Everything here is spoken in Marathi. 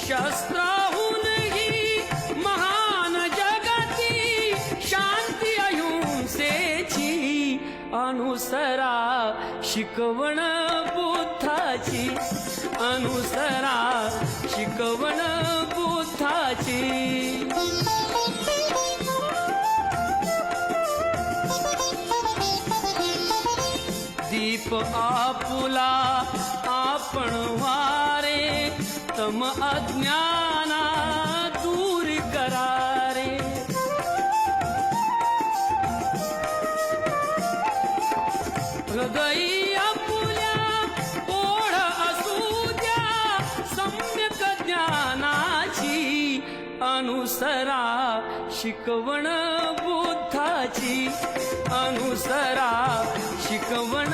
शस्त्राहूनही महान जगती शांती अहिंसेची अनुसरा शिकवण बुद्धाची अनुसरा शिकवण बुद्धाची दीप आपुला आपण वारे तम अज्ञाना दूर करारे हृदयी आपुल्या ओढ असू द्या सम्यक ज्ञानाची अनुसरा शिकवण बुद्धाची अनुसरा शिकवण